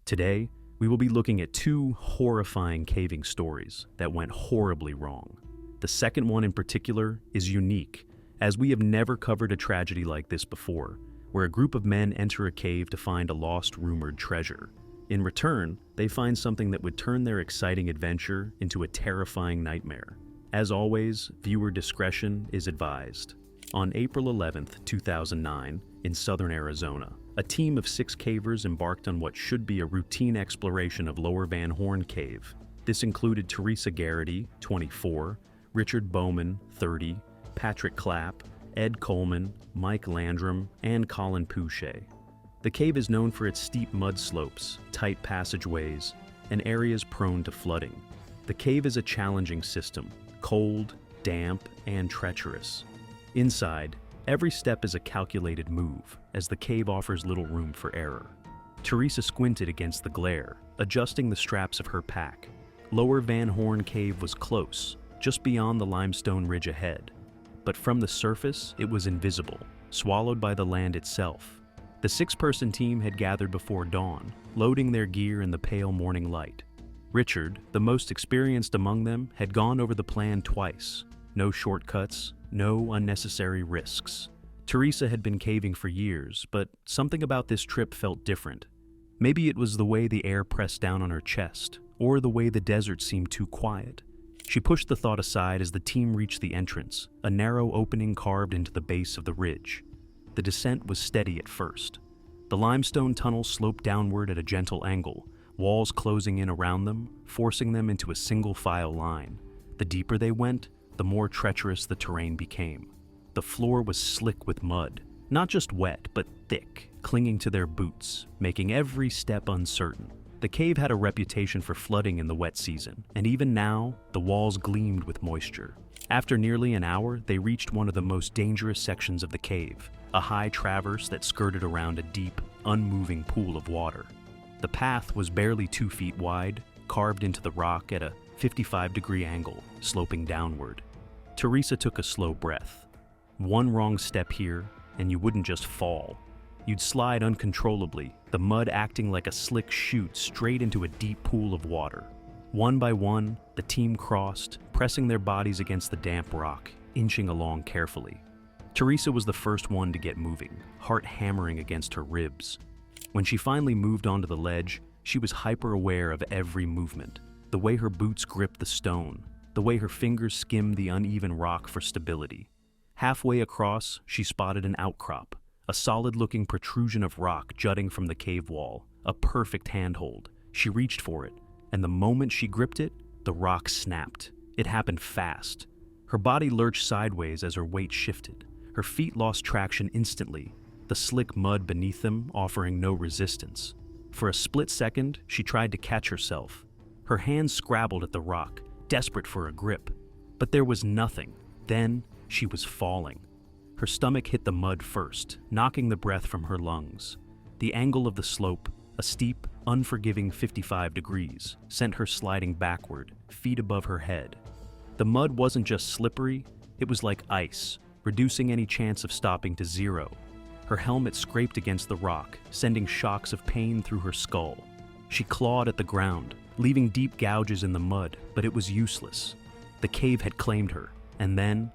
Today, we will be looking at two horrifying caving stories that went horribly wrong. The second one in particular is unique, as we have never covered a tragedy like this before, where a group of men enter a cave to find a lost rumored treasure. In return, they find something that would turn their exciting adventure into a terrifying nightmare. As always, viewer discretion is advised. On April 11th, 2009, in southern Arizona, a team of 6 cavers embarked on what should be a routine exploration of Lower Van Horn Cave. This included Teresa Garrity, 24, Richard Bowman, 30, Patrick Clapp, Ed Coleman, Mike Landrum, and Colin Pouchet. The cave is known for its steep mud slopes, tight passageways, and areas prone to flooding. The cave is a challenging system, cold, damp, and treacherous. Inside, every step is a calculated move, as the cave offers little room for error. Teresa squinted against the glare, adjusting the straps of her pack. Lower Van Horn Cave was close, just beyond the limestone ridge ahead. But from the surface, it was invisible, swallowed by the land itself. The 6-person team had gathered before dawn, loading their gear in the pale morning light. Richard, the most experienced among them, had gone over the plan twice. No shortcuts, no unnecessary risks. Teresa had been caving for years, but something about this trip felt different. Maybe it was the way the air pressed down on her chest, or the way the desert seemed too quiet. She pushed the thought aside as the team reached the entrance, a narrow opening carved into the base of the ridge. The descent was steady at first. The limestone tunnel sloped downward at a gentle angle, walls closing in around them, forcing them into a single-file line. The deeper they went, the more treacherous the terrain became. The floor was slick with mud, not just wet, but thick, clinging to their boots, making every step uncertain. The cave had a reputation for flooding in the wet season, and even now, the walls gleamed with moisture. After nearly an hour, they reached one of the most dangerous sections of the cave, a high traverse that skirted around a deep, unmoving pool of water. The path was barely 2 feet wide, carved into the rock at a 55-degree angle, sloping downward. Teresa took a slow breath. One wrong step here, and you wouldn't just fall. You'd slide uncontrollably, the mud acting like a slick chute straight into a deep pool of water. One by one, the team crossed, pressing their bodies against the damp rock, inching along carefully. Teresa was the first one to get moving, heart hammering against her ribs. When she finally moved onto the ledge, she was hyper-aware of every movement. The way her boots gripped the stone, the way her fingers skimmed the uneven rock for stability. Halfway across, she spotted an outcrop, a solid-looking protrusion of rock jutting from the cave wall, a perfect handhold. She reached for it, and the moment she gripped it, the rock snapped. It happened fast. Her body lurched sideways as her weight shifted. Her feet lost traction instantly, the slick mud beneath them offering no resistance. For a split second, she tried to catch herself. Her hands scrabbled at the rock, desperate for a grip. But there was nothing. Then, she was falling. Her stomach hit the mud first, knocking the breath from her lungs. The angle of the slope, a steep, unforgiving 55 degrees, sent her sliding backward, feet above her head. The mud wasn't just slippery, it was like ice, reducing any chance of stopping to zero. Her helmet scraped against the rock, sending shocks of pain through her skull. She clawed at the ground, leaving deep gouges in the mud, but it was useless. The cave had claimed her, and then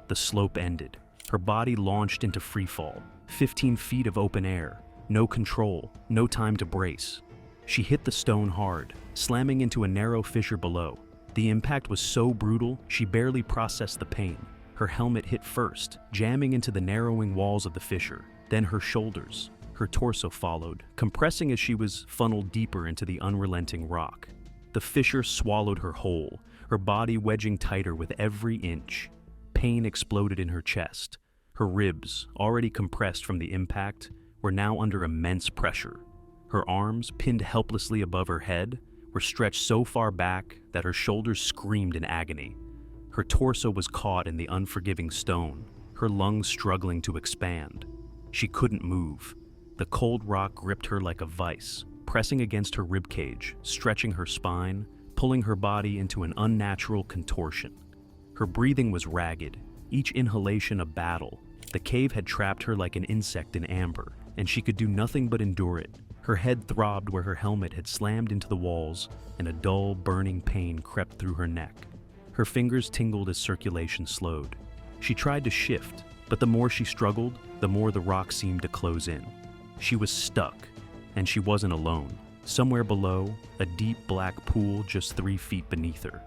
the slope ended. Her body launched into freefall, 15 feet of open air, no control, no time to brace. She hit the stone hard, slamming into a narrow fissure below. The impact was so brutal, she barely processed the pain. Her helmet hit first, jamming into the narrowing walls of the fissure, then her shoulders. Her torso followed, compressing as she was funneled deeper into the unrelenting rock. The fissure swallowed her whole, her body wedging tighter with every inch. Pain exploded in her chest. Her ribs, already compressed from the impact, were now under immense pressure. Her arms, pinned helplessly above her head, were stretched so far back that her shoulders screamed in agony. Her torso was caught in the unforgiving stone, her lungs struggling to expand. She couldn't move. The cold rock gripped her like a vice, pressing against her ribcage, stretching her spine, pulling her body into an unnatural contortion. Her breathing was ragged, each inhalation a battle. The cave had trapped her like an insect in amber, and she could do nothing but endure it, Her head throbbed where her helmet had slammed into the walls, and a dull, burning pain crept through her neck. Her fingers tingled as circulation slowed. She tried to shift, but the more she struggled, the more the rock seemed to close in. She was stuck, and she wasn't alone. Somewhere below, a deep black pool just 3 feet beneath her.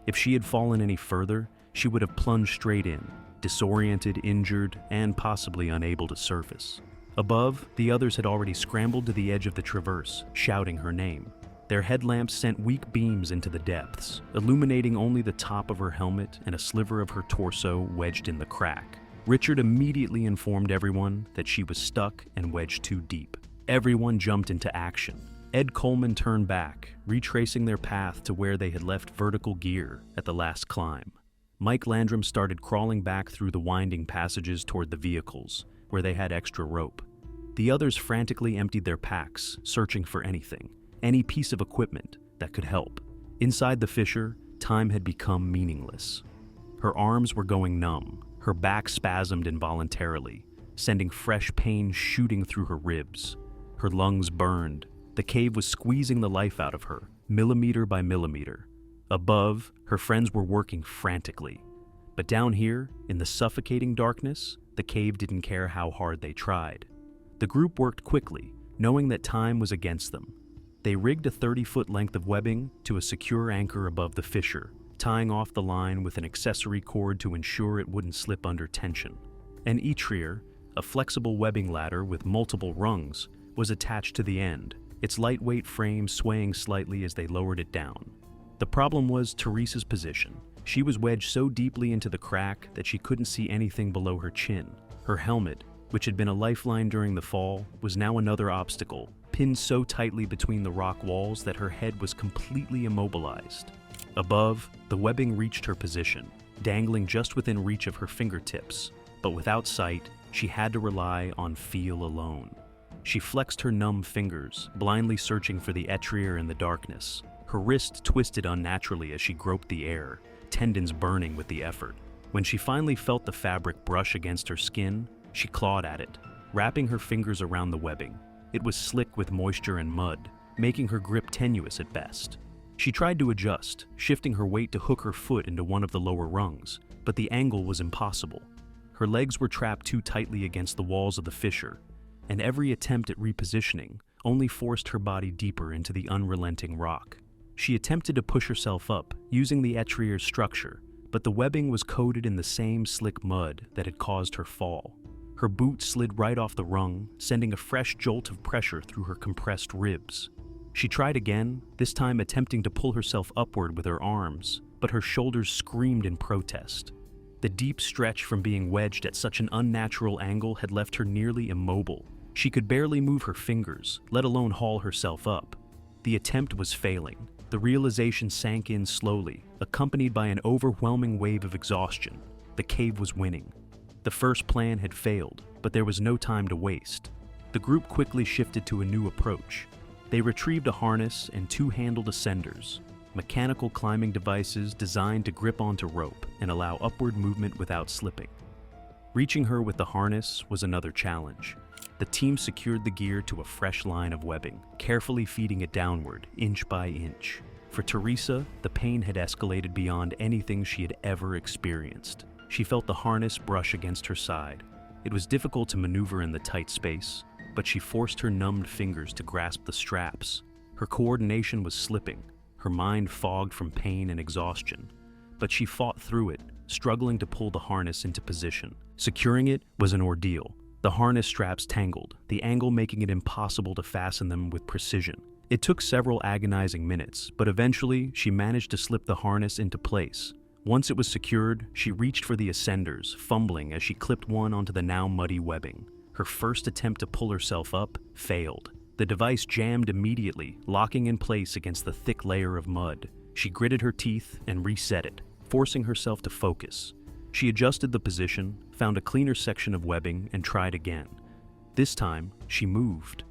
If she had fallen any further, she would have plunged straight in, disoriented, injured, and possibly unable to surface. Above, the others had already scrambled to the edge of the traverse, shouting her name. Their headlamps sent weak beams into the depths, illuminating only the top of her helmet and a sliver of her torso wedged in the crack. Richard immediately informed everyone that she was stuck and wedged too deep. Everyone jumped into action. Ed Coleman turned back, retracing their path to where they had left vertical gear at the last climb. Mike Landrum started crawling back through the winding passages toward the vehicles, where they had extra rope. The others frantically emptied their packs, searching for anything, any piece of equipment that could help. Inside the fissure, time had become meaningless. Her arms were going numb, her back spasmed involuntarily, sending fresh pain shooting through her ribs. Her lungs burned. The cave was squeezing the life out of her, millimeter by millimeter. Above, her friends were working frantically. But down here, in the suffocating darkness, the cave didn't care how hard they tried. The group worked quickly, knowing that time was against them. They rigged a 30-foot length of webbing to a secure anchor above the fissure, tying off the line with an accessory cord to ensure it wouldn't slip under tension. An etrier, a flexible webbing ladder with multiple rungs, was attached to the end, its lightweight frame swaying slightly as they lowered it down. The problem was Teresa's position. She was wedged so deeply into the crack that she couldn't see anything below her chin. Her helmet, which had been a lifeline during the fall, was now another obstacle, pinned so tightly between the rock walls that her head was completely immobilized. Above, the webbing reached her position, dangling just within reach of her fingertips, but without sight, she had to rely on feel alone. She flexed her numb fingers, blindly searching for the etrier in the darkness. Her wrist twisted unnaturally as she groped the air, tendons burning with the effort. When she finally felt the fabric brush against her skin, she clawed at it, wrapping her fingers around the webbing. It was slick with moisture and mud, making her grip tenuous at best. She tried to adjust, shifting her weight to hook her foot into one of the lower rungs, but the angle was impossible. Her legs were trapped too tightly against the walls of the fissure, and every attempt at repositioning only forced her body deeper into the unrelenting rock. She attempted to push herself up, using the etrier's structure, but the webbing was coated in the same slick mud that had caused her fall. Her boot slid right off the rung, sending a fresh jolt of pressure through her compressed ribs. She tried again, this time attempting to pull herself upward with her arms, but her shoulders screamed in protest. The deep stretch from being wedged at such an unnatural angle had left her nearly immobile. She could barely move her fingers, let alone haul herself up. The attempt was failing. The realization sank in slowly, accompanied by an overwhelming wave of exhaustion. The cave was winning. The first plan had failed, but there was no time to waste. The group quickly shifted to a new approach. They retrieved a harness and 2-handled ascenders, mechanical climbing devices designed to grip onto rope and allow upward movement without slipping. Reaching her with the harness was another challenge. The team secured the gear to a fresh line of webbing, carefully feeding it downward, inch by inch. For Teresa, the pain had escalated beyond anything she had ever experienced. She felt the harness brush against her side. It was difficult to maneuver in the tight space, but she forced her numbed fingers to grasp the straps. Her coordination was slipping, her mind fogged from pain and exhaustion. But she fought through it, struggling to pull the harness into position. Securing it was an ordeal. The harness straps tangled, the angle making it impossible to fasten them with precision. It took several agonizing minutes, but eventually she managed to slip the harness into place. Once it was secured, she reached for the ascenders, fumbling as she clipped one onto the now muddy webbing. Her first attempt to pull herself up failed. The device jammed immediately, locking in place against the thick layer of mud. She gritted her teeth and reset it, forcing herself to focus. She adjusted the position, found a cleaner section of webbing, and tried again. This time, she moved.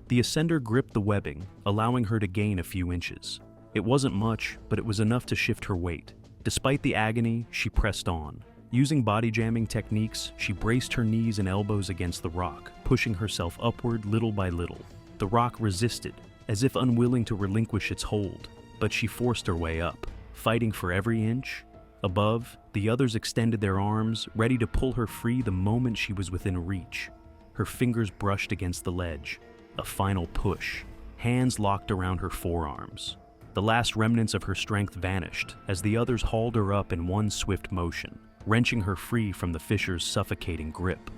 The ascender gripped the webbing, allowing her to gain a few inches. It wasn't much, but it was enough to shift her weight. Despite the agony, she pressed on. Using body jamming techniques, she braced her knees and elbows against the rock, pushing herself upward little by little. The The rock resisted, as if unwilling to relinquish its hold, but she forced her way up, fighting for every inch. Above, the others extended their arms, ready to pull her free the moment she was within reach. Her fingers brushed against the ledge. A final push. Hands locked around her forearms. The last remnants of her strength vanished as the others hauled her up in one swift motion, wrenching her free from the fisher's suffocating grip.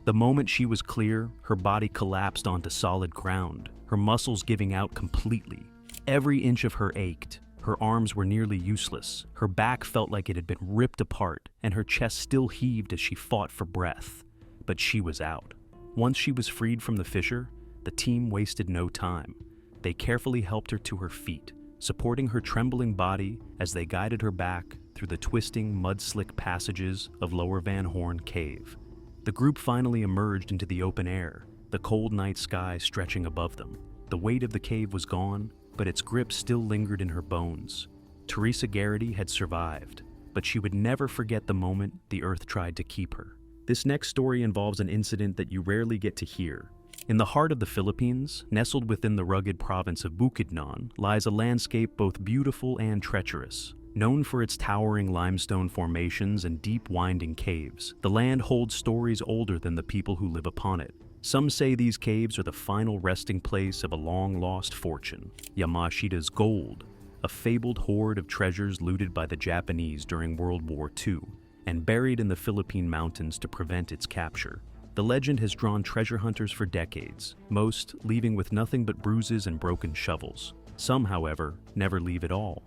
The moment she was clear, her body collapsed onto solid ground, her muscles giving out completely. Every inch of her ached. Her arms were nearly useless. Her back felt like it had been ripped apart, and her chest still heaved as she fought for breath. But she was out. Once she was freed from the fisher, the team wasted no time. They carefully helped her to her feet, supporting her trembling body as they guided her back through the twisting, mud-slick passages of Lower Van Horn Cave. The group finally emerged into the open air, the cold night sky stretching above them. The weight of the cave was gone, but its grip still lingered in her bones. Teresa Garrity had survived, but she would never forget the moment the earth tried to keep her. This next story involves an incident that you rarely get to hear. In the heart of the Philippines, nestled within the rugged province of Bukidnon, lies a landscape both beautiful and treacherous. Known for its towering limestone formations and deep winding caves, the land holds stories older than the people who live upon it. Some say these caves are the final resting place of a long-lost fortune, Yamashita's gold, a fabled hoard of treasures looted by the Japanese during World War II, and buried in the Philippine mountains to prevent its capture. The legend has drawn treasure hunters for decades, most leaving with nothing but bruises and broken shovels. Some, however, never leave at all.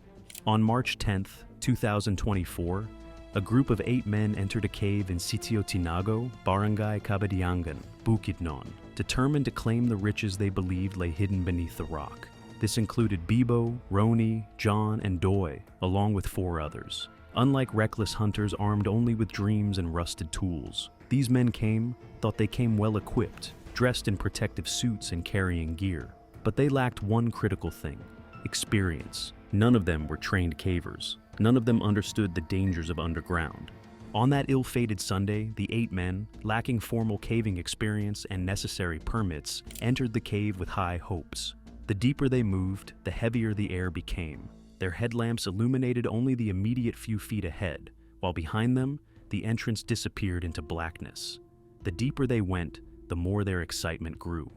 On March 10, 2024, a group of 8 men entered a cave in Sitio Tinago, Barangay Cabadiangan, Bukidnon, determined to claim the riches they believed lay hidden beneath the rock. This included Bibo, Roni, John, and Doy, along with 4 others. Unlike reckless hunters armed only with dreams and rusted tools, these men thought they came well equipped, dressed in protective suits and carrying gear. But they lacked one critical thing: experience. None of them were trained cavers. None of them understood the dangers of underground. On that ill-fated Sunday, the 8 men, lacking formal caving experience and necessary permits, entered the cave with high hopes. The deeper they moved, the heavier the air became. Their headlamps illuminated only the immediate few feet ahead, while behind them, the entrance disappeared into blackness. The deeper they went, the more their excitement grew.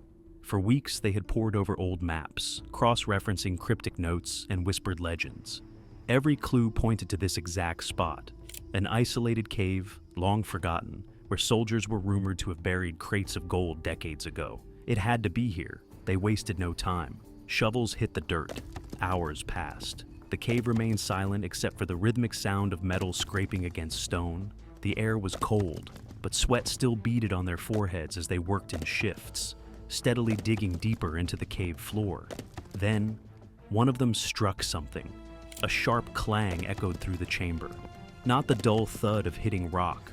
For weeks, they had pored over old maps, cross-referencing cryptic notes and whispered legends. Every clue pointed to this exact spot, an isolated cave, long forgotten, where soldiers were rumored to have buried crates of gold decades ago. It had to be here. They wasted no time. Shovels hit the dirt. Hours passed. The cave remained silent except for the rhythmic sound of metal scraping against stone. The air was cold, but sweat still beaded on their foreheads as they worked in shifts, steadily digging deeper into the cave floor. Then, one of them struck something. A sharp clang echoed through the chamber. Not the dull thud of hitting rock,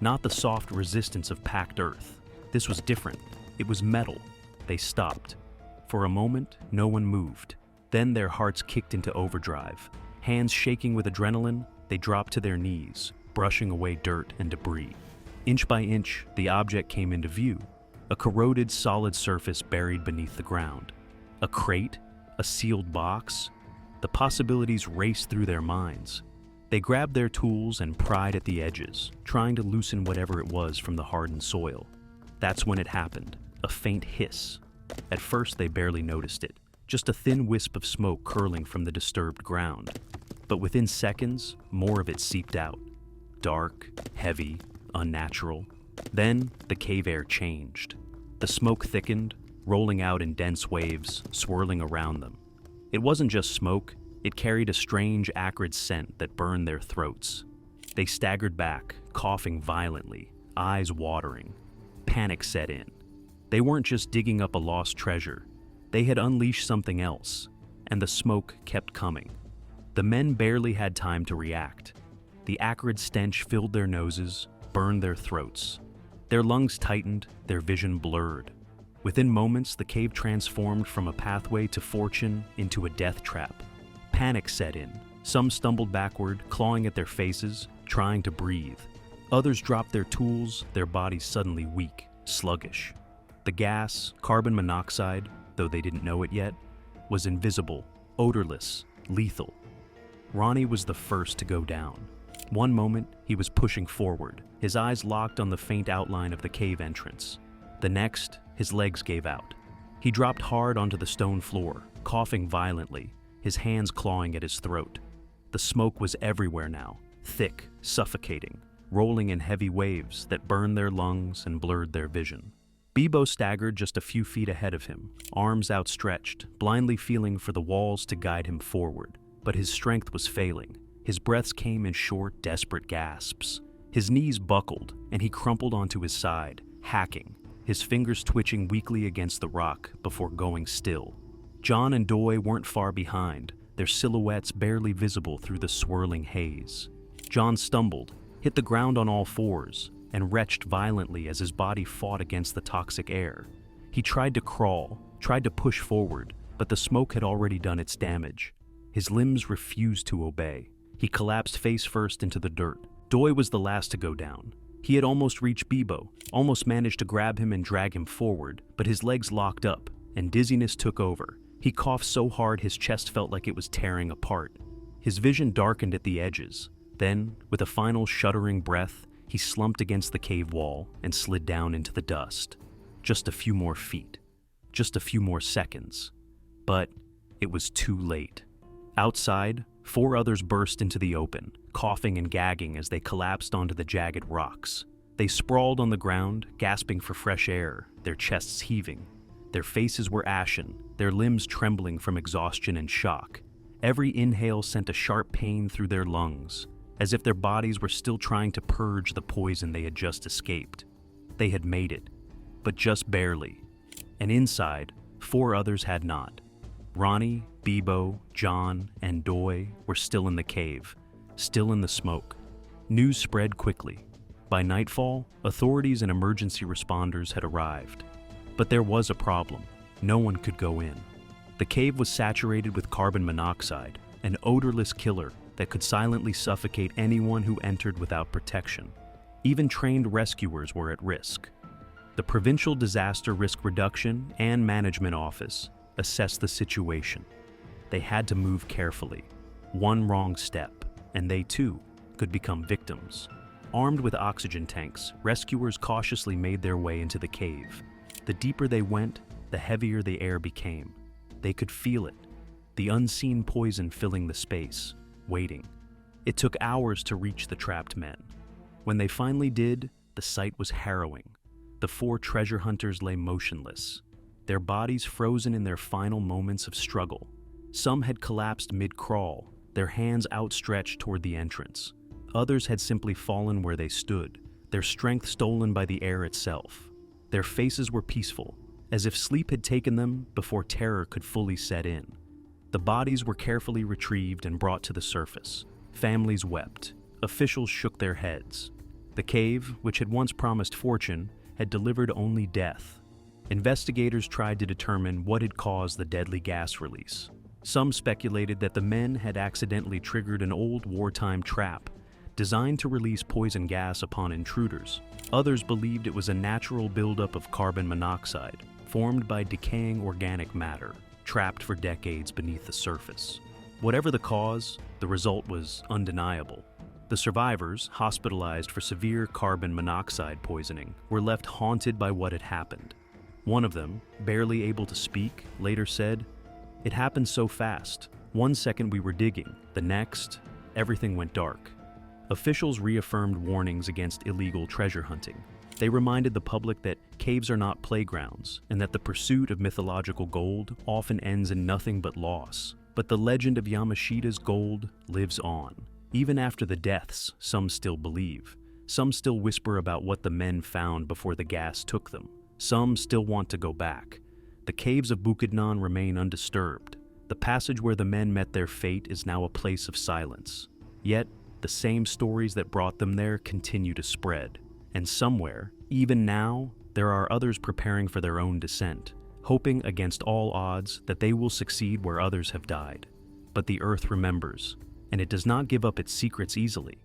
not the soft resistance of packed earth. This was different. It was metal. They stopped. For a moment, no one moved. Then their hearts kicked into overdrive. Hands shaking with adrenaline, they dropped to their knees, brushing away dirt and debris. Inch by inch, the object came into view. A corroded, solid surface buried beneath the ground. A crate? A sealed box? The possibilities raced through their minds. They grabbed their tools and pried at the edges, trying to loosen whatever it was from the hardened soil. That's when it happened. A faint hiss. At first, they barely noticed it. Just a thin wisp of smoke curling from the disturbed ground. But within seconds, more of it seeped out. Dark, heavy, unnatural. Then, the cave air changed. The smoke thickened, rolling out in dense waves, swirling around them. It wasn't just smoke, it carried a strange, acrid scent that burned their throats. They staggered back, coughing violently, eyes watering. Panic set in. They weren't just digging up a lost treasure. They had unleashed something else, and the smoke kept coming. The men barely had time to react. The acrid stench filled their noses, burned their throats. Their lungs tightened, their vision blurred. Within moments, the cave transformed from a pathway to fortune into a death trap. Panic set in. Some stumbled backward, clawing at their faces, trying to breathe. Others dropped their tools, their bodies suddenly weak, sluggish. The gas, carbon monoxide, though they didn't know it yet, was invisible, odorless, lethal. Ronnie was the first to go down. One moment, he was pushing forward, his eyes locked on the faint outline of the cave entrance. The next, his legs gave out. He dropped hard onto the stone floor, coughing violently, his hands clawing at his throat. The smoke was everywhere now, thick, suffocating, rolling in heavy waves that burned their lungs and blurred their vision. Bebo staggered just a few feet ahead of him, arms outstretched, blindly feeling for the walls to guide him forward. But his strength was failing. His breaths came in short, desperate gasps. His knees buckled, and he crumpled onto his side, hacking, his fingers twitching weakly against the rock before going still. John and Doy weren't far behind, their silhouettes barely visible through the swirling haze. John stumbled, hit the ground on all fours, and retched violently as his body fought against the toxic air. He tried to crawl, tried to push forward, but the smoke had already done its damage. His limbs refused to obey. He collapsed face first into the dirt. Doy was the last to go down. He had almost reached Bebo, almost managed to grab him and drag him forward, but his legs locked up, and dizziness took over. He coughed so hard his chest felt like it was tearing apart. His vision darkened at the edges. Then, with a final shuddering breath, he slumped against the cave wall and slid down into the dust. Just a few more feet. Just a few more seconds. But it was too late. Outside, 4 others burst into the open, coughing and gagging as they collapsed onto the jagged rocks. They sprawled on the ground, gasping for fresh air, their chests heaving. Their faces were ashen, their limbs trembling from exhaustion and shock. Every inhale sent a sharp pain through their lungs, as if their bodies were still trying to purge the poison they had just escaped. They had made it, but just barely. And inside, 4 others had not. Ronnie, Bebo, John, and Doy were still in the cave, still in the smoke. News spread quickly. By nightfall, authorities and emergency responders had arrived. But there was a problem. No one could go in. The cave was saturated with carbon monoxide, an odorless killer that could silently suffocate anyone who entered without protection. Even trained rescuers were at risk. The Provincial Disaster Risk Reduction and Management Office assessed the situation. They had to move carefully. One wrong step, and they too could become victims. Armed with oxygen tanks, rescuers cautiously made their way into the cave. The deeper they went, the heavier the air became. They could feel it, the unseen poison filling the space, waiting. It took hours to reach the trapped men. When they finally did, the sight was harrowing. The 4 treasure hunters lay motionless, their bodies frozen in their final moments of struggle. Some had collapsed mid-crawl, their hands outstretched toward the entrance. Others had simply fallen where they stood, their strength stolen by the air itself. Their faces were peaceful, as if sleep had taken them before terror could fully set in. The bodies were carefully retrieved and brought to the surface. Families wept. Officials shook their heads. The cave, which had once promised fortune, had delivered only death. Investigators tried to determine what had caused the deadly gas release. Some speculated that the men had accidentally triggered an old wartime trap designed to release poison gas upon intruders. Others believed it was a natural buildup of carbon monoxide, formed by decaying organic matter, trapped for decades beneath the surface. Whatever the cause, the result was undeniable. The survivors, hospitalized for severe carbon monoxide poisoning, were left haunted by what had happened. One of them, barely able to speak, later said, "It happened so fast. One second we were digging, the next, everything went dark." Officials reaffirmed warnings against illegal treasure hunting. They reminded the public that caves are not playgrounds and that the pursuit of mythological gold often ends in nothing but loss. But the legend of Yamashita's gold lives on. Even after the deaths, some still believe. Some still whisper about what the men found before the gas took them. Some still want to go back. The caves of Bukidnon remain undisturbed. The passage where the men met their fate is now a place of silence. Yet, the same stories that brought them there continue to spread. And somewhere, even now, there are others preparing for their own descent, hoping against all odds that they will succeed where others have died. But the earth remembers, and it does not give up its secrets easily.